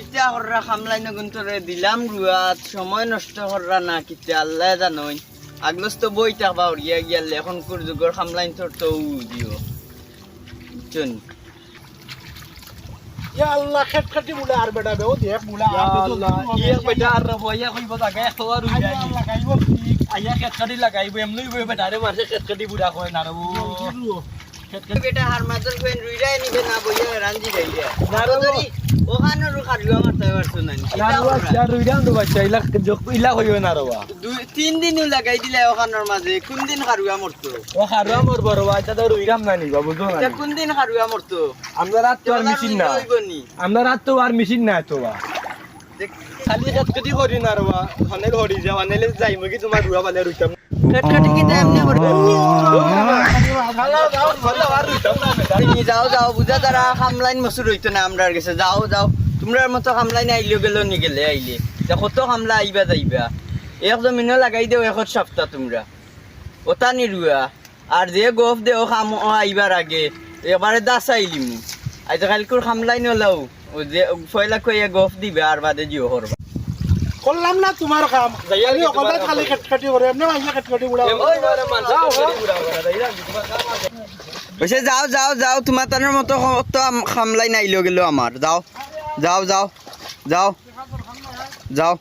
কিতা কররা খামলাই না গুন্তরে দিলাম রুয়াত সময় নষ্ট কররা না কিতা আল্লাহ জানোই আগলস তো বই থাকবা উড়িয়া গিয়ালে এখন কুর যুগর খামলাইন তোর তো দিও চুন ইয়া আল্লাহ খেট খাটি মুলা আর বেটা বেও দেখ মুলা আল্লাহ ইয়ে বেটা আর বইয়া কইব জায়গা 100 আর উইয়া লাগাইব আইয়া খেত কাটি লাগাইব এমনি বই বেটারে মারছে খেত কাটি বুড়া কয় না রে খেত কাটি বেটা হার মাদর ফেন রুইরাই নিবে না বইয়া রাঞ্জি যাইয়া না রে নারদরি ওখানে রু খাড়িয়া মারতে পারছো না না রুইরাম তো বাচ্চা ইলা কইও না রে দুই তিন দিনও লাগাই দিলে ওখানের মাঝে কোন দিন খাড়ুয়া মরতো ও খারুয়া মোর বড় বাচ্চা তো রুইরাম না নিবা বুঝো না কোন দিন খাড়ুয়া মরতো আমরা রাত তো আর মেশিন না আমরা রাত তো আর মেশিন না তো খালি খেত কাটি করি না রে হনে হরি যাওয়া নেলে যাইম কি তোমার রুয়া বালে রুইতাম খেট খাটি কি এমনি করবে যাও যাও বুঝা তারা খামলাইন মসুর হইতো না আমরার কাছে যাও যাও তোমরার মতো খামলাইন আইলেও গেল নি গেলে আইলে কত খামলা আইবা যাইবা এক জমিনও লাগাই দেও এখন সপ্তাহ তোমরা ওটা নিরুয়া আর যে গফ দেও খাম আইবার আগে এবারে দাস আইলিম আজ কালকুর খামলাইন লাও ও যে ফয়লা কইয়া গফ দিবে আর বাদে জিও করবা করলাম না তোমার কাম যাইয়ালি অকলে খালি খেট খাটি করে এমনি মাইয়া খেট খাটি মুলা বসে যাও যাও যাও তোমার তানের মতো কত খামলাই নাইলো গেল আমার যাও যাও যাও যাও যাও